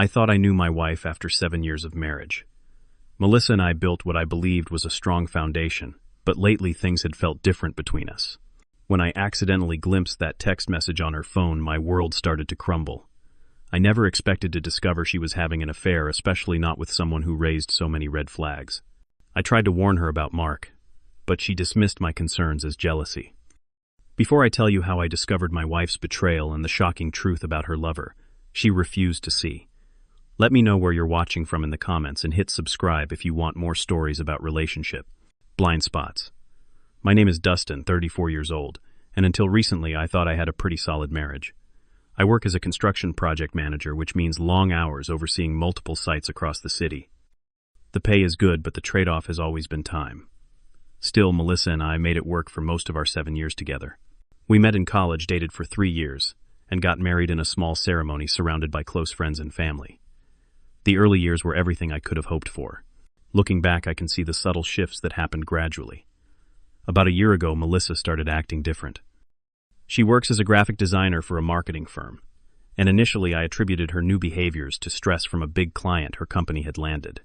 I thought I knew my wife after 7 years of marriage. Melissa and I built what I believed was a strong foundation, but lately things had felt different between us. When I accidentally glimpsed that text message on her phone, my world started to crumble. I never expected to discover she was having an affair, especially not with someone who raised so many red flags. I tried to warn her about Mark, but she dismissed my concerns as jealousy. Before I tell you how I discovered my wife's betrayal and the shocking truth about her lover, she refused to see. Let me know where you're watching from in the comments and hit subscribe if you want more stories about relationship blind spots. My name is Dustin, 34 years old, and until recently I thought I had a pretty solid marriage. I work as a construction project manager, which means long hours overseeing multiple sites across the city. The pay is good, but the trade-off has always been time. Still, Melissa and I made it work for most of our 7 years together. We met in college, dated for 3 years, and got married in a small ceremony surrounded by close friends and family. The early years were everything I could have hoped for. Looking back, I can see the subtle shifts that happened gradually. About a year ago, Melissa started acting different. She works as a graphic designer for a marketing firm, and initially I attributed her new behaviors to stress from a big client her company had landed.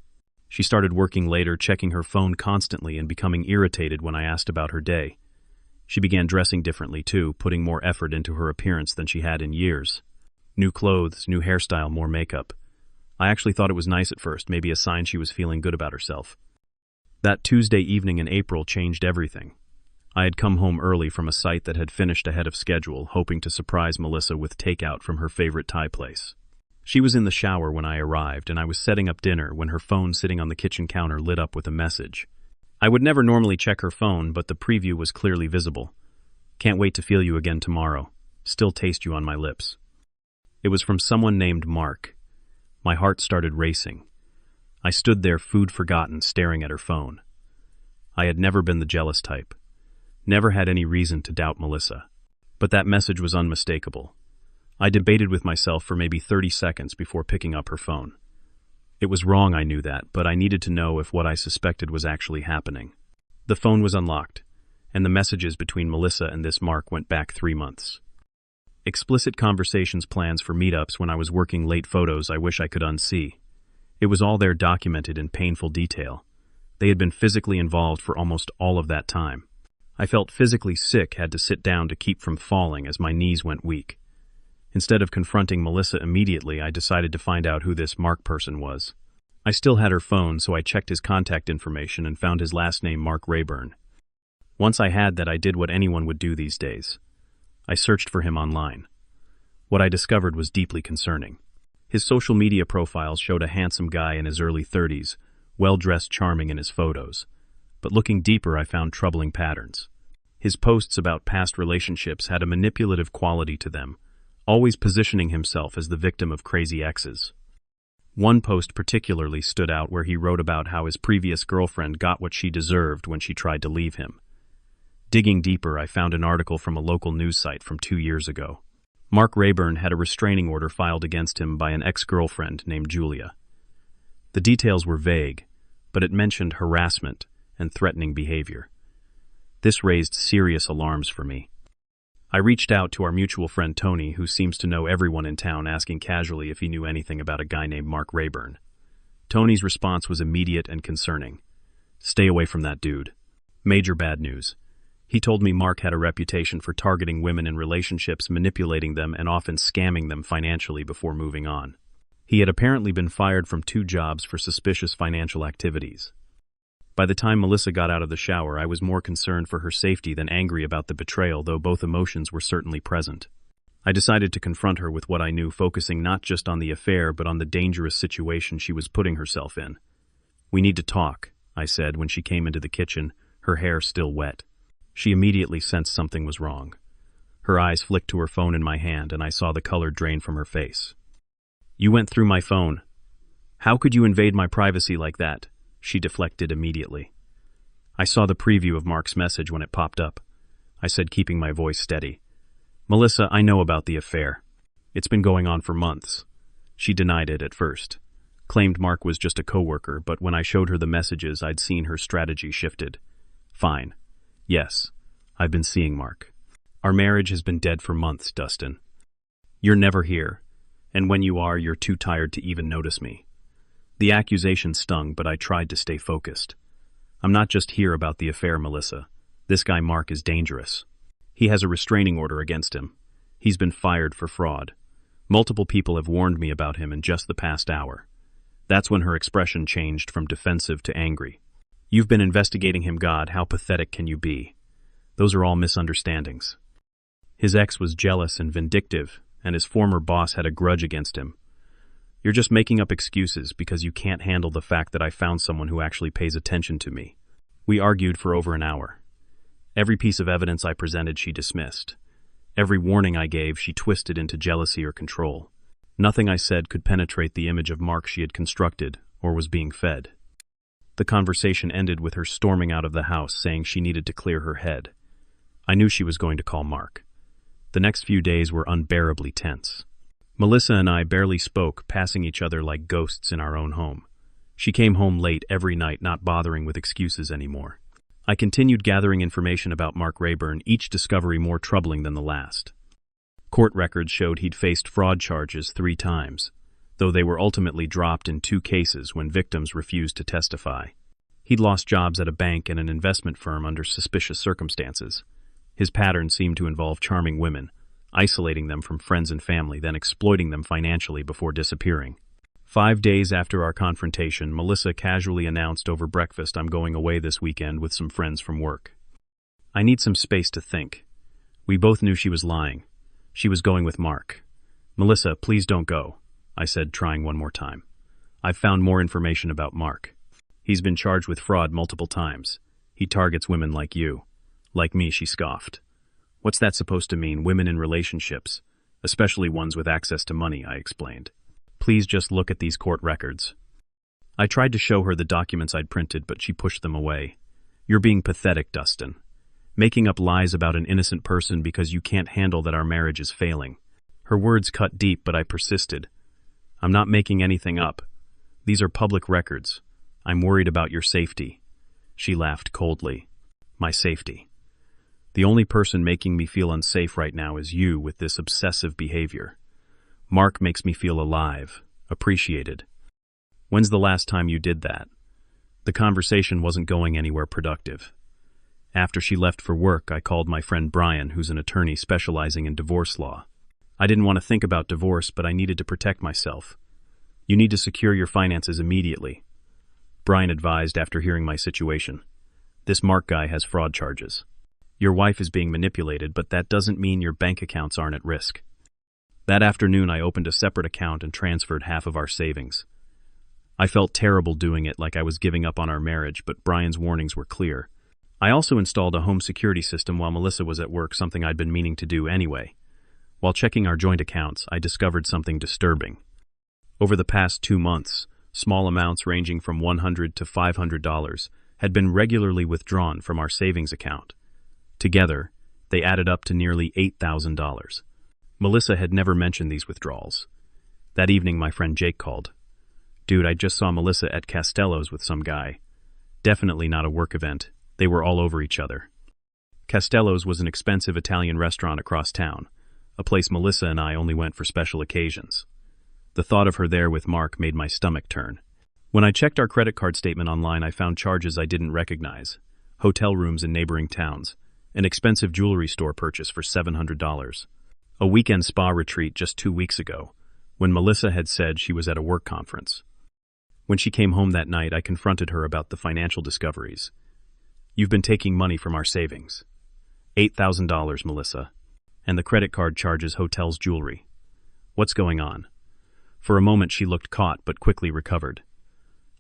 She started working later, checking her phone constantly and becoming irritated when I asked about her day. She began dressing differently too, putting more effort into her appearance than she had in years. New clothes, new hairstyle, more makeup. I actually thought it was nice at first, maybe a sign she was feeling good about herself. That Tuesday evening in April changed everything. I had come home early from a site that had finished ahead of schedule, hoping to surprise Melissa with takeout from her favorite Thai place. She was in the shower when I arrived, and I was setting up dinner when her phone sitting on the kitchen counter lit up with a message. I would never normally check her phone, but the preview was clearly visible. Can't wait to feel you again tomorrow. Still taste you on my lips. It was from someone named Mark. My heart started racing. I stood there, food forgotten, staring at her phone. I had never been the jealous type. Never had any reason to doubt Melissa. But that message was unmistakable. I debated with myself for maybe 30 seconds before picking up her phone. It was wrong, I knew that, but I needed to know if what I suspected was actually happening. The phone was unlocked, and the messages between Melissa and this Mark went back 3 months. Explicit conversations, plans for meetups when I was working late, photos I wish I could unsee. It was all there, documented in painful detail. They had been physically involved for almost all of that time. I felt physically sick, had to sit down to keep from falling as my knees went weak. Instead of confronting Melissa immediately, I decided to find out who this Mark person was. I still had her phone, so I checked his contact information and found his last name, Mark Rayburn. Once I had that, I did what anyone would do these days. I searched for him online. What I discovered was deeply concerning. His social media profiles showed a handsome guy in his early 30s, well-dressed, charming in his photos. But looking deeper, I found troubling patterns. His posts about past relationships had a manipulative quality to them, always positioning himself as the victim of crazy exes. One post particularly stood out, where he wrote about how his previous girlfriend got what she deserved when she tried to leave him. Digging deeper, I found an article from a local news site from 2 years ago. Mark Rayburn had a restraining order filed against him by an ex-girlfriend named Julia. The details were vague, but it mentioned harassment and threatening behavior. This raised serious alarms for me. I reached out to our mutual friend Tony, who seems to know everyone in town, asking casually if he knew anything about a guy named Mark Rayburn. Tony's response was immediate and concerning. Stay away from that dude. Major bad news. He told me Mark had a reputation for targeting women in relationships, manipulating them, and often scamming them financially before moving on. He had apparently been fired from 2 jobs for suspicious financial activities. By the time Melissa got out of the shower, I was more concerned for her safety than angry about the betrayal, though both emotions were certainly present. I decided to confront her with what I knew, focusing not just on the affair but on the dangerous situation she was putting herself in. "We need to talk," I said when she came into the kitchen, her hair still wet. She immediately sensed something was wrong. Her eyes flicked to her phone in my hand, and I saw the color drain from her face. "You went through my phone. How could you invade my privacy like that?" She deflected immediately. "I saw the preview of Mark's message when it popped up," I said, keeping my voice steady. "Melissa, I know about the affair. It's been going on for months." She denied it at first, claimed Mark was just a coworker, but when I showed her the messages, I'd seen her strategy shifted. "Fine. Yes, I've been seeing Mark. Our marriage has been dead for months, Dustin. You're never here, And when you are, you're too tired to even notice me. The accusation stung, but I tried to stay focused. I'm not just here about the affair, Melissa. This guy Mark is dangerous. He has a restraining order against him. He's been fired for fraud. Multiple people have warned me about him in just the past hour. That's when her expression changed from defensive to angry. You've been investigating him, God. How pathetic can you be? Those are all misunderstandings. His ex was jealous and vindictive, and his former boss had a grudge against him. You're just making up excuses because you can't handle the fact that I found someone who actually pays attention to me. We argued for over an hour. Every piece of evidence I presented she dismissed. Every warning I gave she twisted into jealousy or control. Nothing I said could penetrate the image of Mark she had constructed or was being fed. The conversation ended with her storming out of the house, saying she needed to clear her head. I knew she was going to call Mark. The next few days were unbearably tense. Melissa and I barely spoke, passing each other like ghosts in our own home. She came home late every night, not bothering with excuses anymore. I continued gathering information about Mark Rayburn, each discovery more troubling than the last. Court records showed he'd faced fraud charges 3 times, though they were ultimately dropped in 2 cases when victims refused to testify. He'd lost jobs at a bank and an investment firm under suspicious circumstances. His pattern seemed to involve charming women, isolating them from friends and family, then exploiting them financially before disappearing. 5 days after our confrontation, Melissa casually announced over breakfast, "I'm going away this weekend with some friends from work. I need some space to think." We both knew she was lying. She was going with Mark. "Melissa, please don't go," I said, trying one more time. "I've found more information about Mark. He's been charged with fraud multiple times. He targets women like you." "Like me," she scoffed. "What's that supposed to mean? Women in relationships, especially ones with access to money," I explained. "Please just look at these court records." I tried to show her the documents I'd printed, but she pushed them away. "You're being pathetic, Dustin. Making up lies about an innocent person because you can't handle that our marriage is failing." Her words cut deep, but I persisted. "I'm not making anything up. These are public records. I'm worried about your safety." She laughed coldly. "My safety? The only person making me feel unsafe right now is you with this obsessive behavior. Mark makes me feel alive, appreciated. When's the last time you did that?" The conversation wasn't going anywhere productive. After she left for work, I called my friend Brian, who's an attorney specializing in divorce law. I didn't want to think about divorce, but I needed to protect myself. "You need to secure your finances immediately," Brian advised after hearing my situation. "This Mark guy has fraud charges. Your wife is being manipulated, but that doesn't mean your bank accounts aren't at risk." That afternoon, I opened a separate account and transferred half of our savings. I felt terrible doing it, like I was giving up on our marriage, but Brian's warnings were clear. I also installed a home security system while Melissa was at work, something I'd been meaning to do anyway. While checking our joint accounts, I discovered something disturbing. Over the past 2 months, small amounts ranging from $100 to $500 had been regularly withdrawn from our savings account. Together, they added up to nearly $8,000. Melissa had never mentioned these withdrawals. That evening, my friend Jake called. "Dude, I just saw Melissa at Castello's with some guy. Definitely not a work event. They were all over each other." Castello's was an expensive Italian restaurant across town, a place Melissa and I only went for special occasions. The thought of her there with Mark made my stomach turn. When I checked our credit card statement online, I found charges I didn't recognize. Hotel rooms in neighboring towns, an expensive jewelry store purchase for $700, a weekend spa retreat just 2 weeks ago, when Melissa had said she was at a work conference. When she came home that night, I confronted her about the financial discoveries. "You've been taking money from our savings. $8,000, Melissa. And the credit card charges hotels jewelry. What's going on?" For a moment she looked caught, but quickly recovered.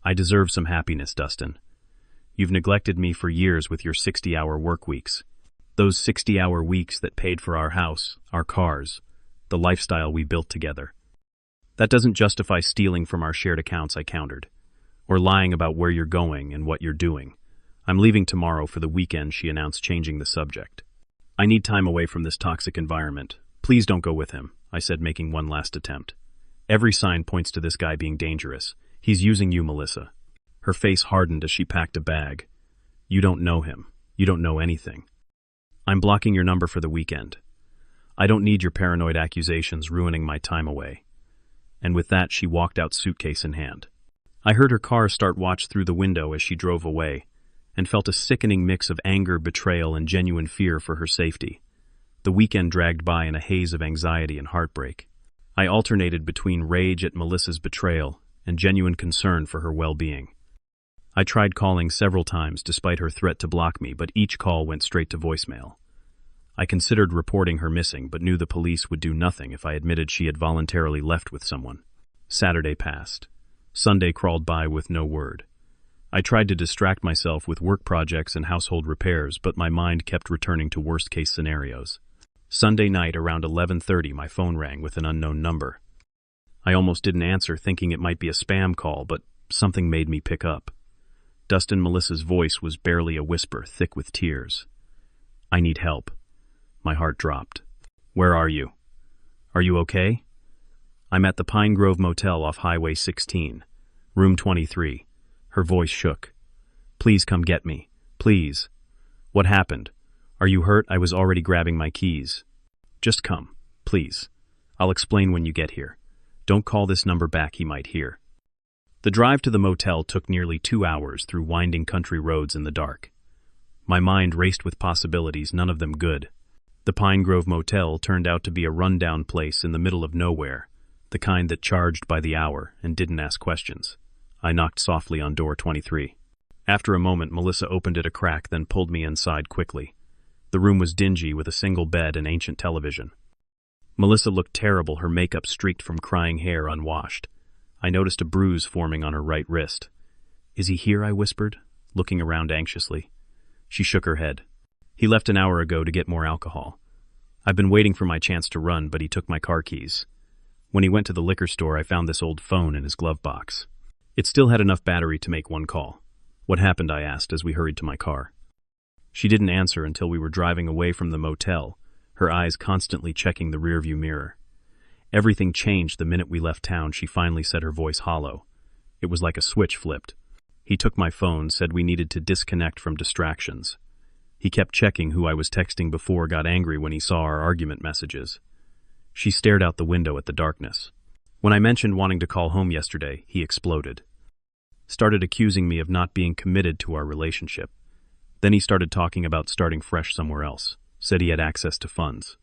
"I deserve some happiness, Dustin. You've neglected me for years with your 60-hour work weeks. Those 60-hour weeks that paid for our house, our cars, the lifestyle we built together. That doesn't justify stealing from our shared accounts," I countered, "or lying about where you're going and what you're doing. I'm leaving tomorrow for the weekend," she announced, changing the subject. "I need time away from this toxic environment. Please don't go with him," I said, making one last attempt. "Every sign points to this guy being dangerous. He's using you, Melissa." Her face hardened as she packed a bag. "You don't know him. You don't know anything. I'm blocking your number for the weekend. I don't need your paranoid accusations ruining my time away." and with that she walked out suitcase in hand. I heard her car start watch through the window as she drove away, and felt a sickening mix of anger, betrayal, and genuine fear for her safety. The weekend dragged by in a haze of anxiety and heartbreak. I alternated between rage at Melissa's betrayal and genuine concern for her well-being. I tried calling several times despite her threat to block me, but each call went straight to voicemail. I considered reporting her missing, but knew the police would do nothing if I admitted she had voluntarily left with someone. Saturday passed. Sunday crawled by with no word. I tried to distract myself with work projects and household repairs, but my mind kept returning to worst-case scenarios. Sunday night around 11:30, my phone rang with an unknown number. I almost didn't answer, thinking it might be a spam call, but something made me pick up. Dustin Melissa's voice was barely a whisper, thick with tears. "I need help." My heart dropped. "Where are you? Are you okay?" "I'm at the Pine Grove Motel off Highway 16, room 23. Her voice shook. "Please come get me. Please." "What happened? Are you hurt?" I was already grabbing my keys. "Just come, please. I'll explain when you get here. Don't call this number back, he might hear." The drive to the motel took nearly 2 hours through winding country roads in the dark. My mind raced with possibilities, none of them good. The Pine Grove Motel turned out to be a rundown place in the middle of nowhere, the kind that charged by the hour and didn't ask questions. I knocked softly on door 23. After a moment, Melissa opened it a crack, then pulled me inside quickly. The room was dingy with a single bed and ancient television. Melissa looked terrible, her makeup streaked from crying hair, unwashed. I noticed a bruise forming on her right wrist. "Is he here?" I whispered, looking around anxiously. She shook her head. "He left an hour ago to get more alcohol. I've been waiting for my chance to run, but he took my car keys. When he went to the liquor store, I found this old phone in his glove box. It still had enough battery to make one call." "What happened?" I asked as we hurried to my car. She didn't answer until we were driving away from the motel, her eyes constantly checking the rearview mirror. Everything changed the minute we left town. She finally said, her voice hollow. It was like a switch flipped. "He took my phone, said we needed to disconnect from distractions. He kept checking who I was texting before, got angry when he saw our argument messages." She stared out the window at the darkness. "When I mentioned wanting to call home yesterday, he exploded. Started accusing me of not being committed to our relationship. Then he started talking about starting fresh somewhere else, said he had access to funds.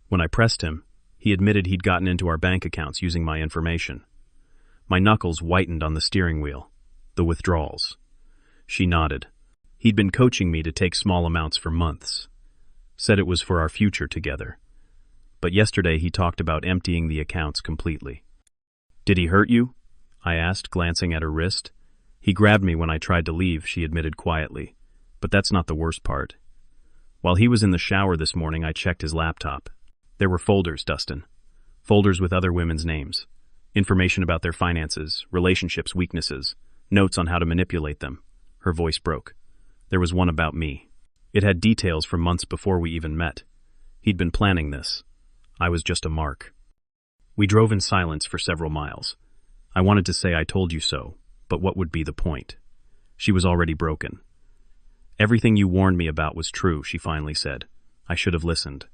When I pressed him, he admitted he'd gotten into our bank accounts using my information." My knuckles whitened on the steering wheel. "The withdrawals." She nodded. "He'd been coaching me to take small amounts for months. Said it was for our future together. But yesterday he talked about emptying the accounts completely." "Did he hurt you?" I asked, glancing at her wrist. "He grabbed me when I tried to leave," she admitted quietly. "But that's not the worst part. While he was in the shower this morning, I checked his laptop. There were folders, Dustin. Folders with other women's names. Information about their finances, relationships, weaknesses, notes on how to manipulate them." Her voice broke. "There was one about me. It had details from months before we even met. He'd been planning this. I was just a mark." We drove in silence for several miles. I wanted to say "I told you so," but what would be the point? She was already broken. "Everything you warned me about was true," she finally said. "I should have listened."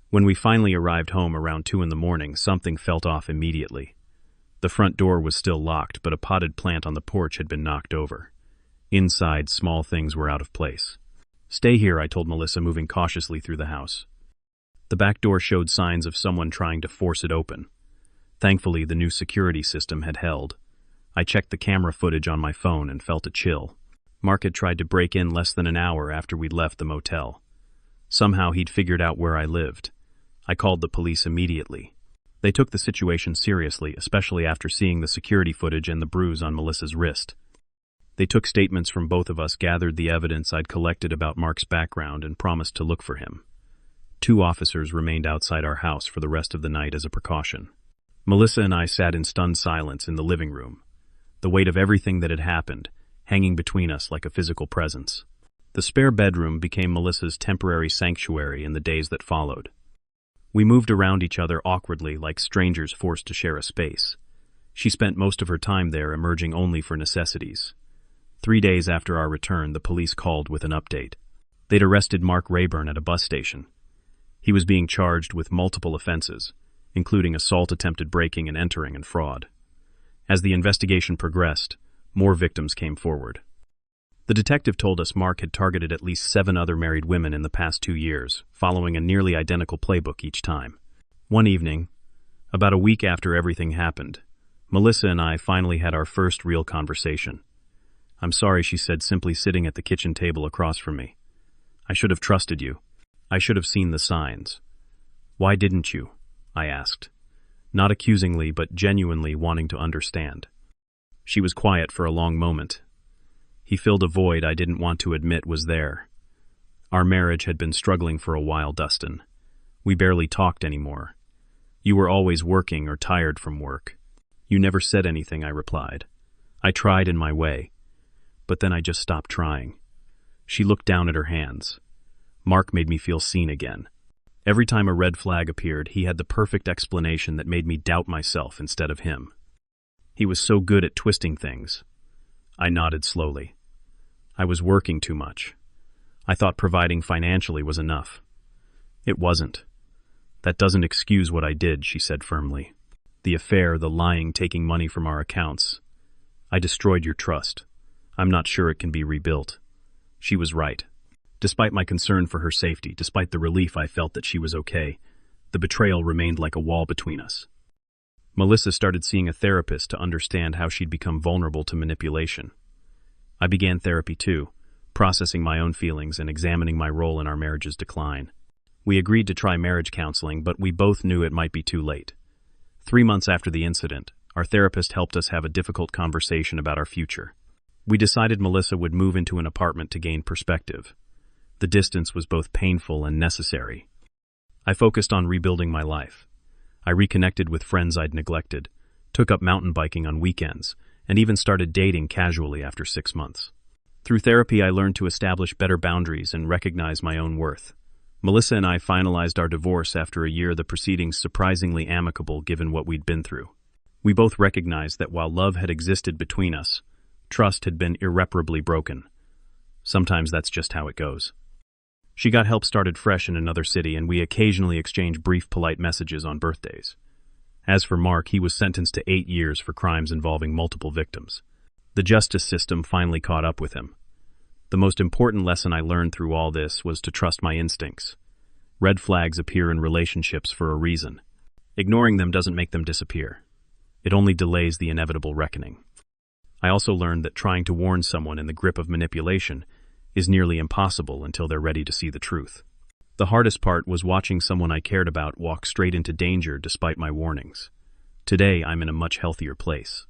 When we finally arrived home around 2 a.m, something felt off immediately. The front door was still locked, but a potted plant on the porch had been knocked over. Inside, small things were out of place. "Stay here," I told Melissa, moving cautiously through the house. The back door showed signs of someone trying to force it open. Thankfully, the new security system had held. I checked the camera footage on my phone and felt a chill. Mark had tried to break in less than an hour after we'd left the motel. Somehow he'd figured out where I lived. I called the police immediately. They took the situation seriously, especially after seeing the security footage and the bruise on Melissa's wrist. They took statements from both of us, gathered the evidence I'd collected about Mark's background, and promised to look for him. 2 officers remained outside our house for the rest of the night as a precaution. Melissa and I sat in stunned silence in the living room, the weight of everything that had happened hanging between us like a physical presence. The spare bedroom became Melissa's temporary sanctuary in the days that followed. We moved around each other awkwardly, like strangers forced to share a space. She spent most of her time there, emerging only for necessities. 3 days after our return, the police called with an update. They'd arrested Mark Rayburn at a bus station. He was being charged with multiple offenses, including assault, attempted breaking and entering, and fraud. As the investigation progressed, more victims came forward. The detective told us Mark had targeted at least 7 other married women in the past 2 years, following a nearly identical playbook each time. One evening, about a week after everything happened, Melissa and I finally had our first real conversation. "I'm sorry," she said, simply sitting at the kitchen table across from me. "I should have trusted you. I should have seen the signs." "Why didn't you?" I asked, not accusingly but genuinely wanting to understand. She was quiet for a long moment. He filled a void I didn't want to admit was there. Our marriage had been struggling for a while, Dustin. We barely talked anymore. "You were always working or tired from work." "You never said anything," I replied. "I tried in my way, but then I just stopped trying." She looked down at her hands. Mark made me feel seen again. Every time a red flag appeared, he had the perfect explanation that made me doubt myself instead of him. He was so good at twisting things. I nodded slowly. I was working too much. I thought providing financially was enough. It wasn't. "That doesn't excuse what I did," she said firmly. "The affair, the lying, taking money from our accounts. I destroyed your trust. I'm not sure it can be rebuilt." She was right. Despite my concern for her safety, despite the relief I felt that she was okay, the betrayal remained like a wall between us. Melissa started seeing a therapist to understand how she'd become vulnerable to manipulation. I began therapy too, processing my own feelings and examining my role in our marriage's decline. We agreed to try marriage counseling, but we both knew it might be too late. 3 months after the incident, our therapist helped us have a difficult conversation about our future. We decided Melissa would move into an apartment to gain perspective. The distance was both painful and necessary. I focused on rebuilding my life. I reconnected with friends I'd neglected, took up mountain biking on weekends, and even started dating casually after 6 months. Through therapy, I learned to establish better boundaries and recognize my own worth. Melissa and I finalized our divorce after a year, the proceedings surprisingly amicable given what we'd been through. We both recognized that while love had existed between us, trust had been irreparably broken. Sometimes that's just how it goes. She got help started fresh in another city, and we occasionally exchanged brief, polite messages on birthdays. As for Mark, he was sentenced to 8 years for crimes involving multiple victims. The justice system finally caught up with him. The most important lesson I learned through all this was to trust my instincts. Red flags appear in relationships for a reason. Ignoring them doesn't make them disappear. It only delays the inevitable reckoning. I also learned that trying to warn someone in the grip of manipulation is nearly impossible until they're ready to see the truth. The hardest part was watching someone I cared about walk straight into danger despite my warnings. Today, I'm in a much healthier place.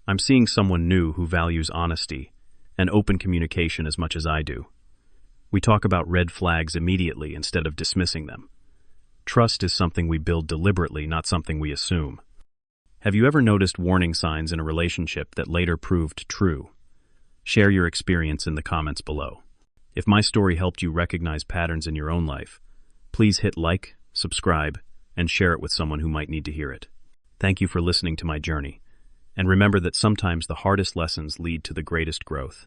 I'm seeing someone new who values honesty and open communication as much as I do. We talk about red flags immediately instead of dismissing them. Trust is something we build deliberately, not something we assume. Have you ever noticed warning signs in a relationship that later proved true? Share your experience in the comments below. If my story helped you recognize patterns in your own life, please hit like, subscribe, and share it with someone who might need to hear it. Thank you for listening to my journey, and remember that sometimes the hardest lessons lead to the greatest growth.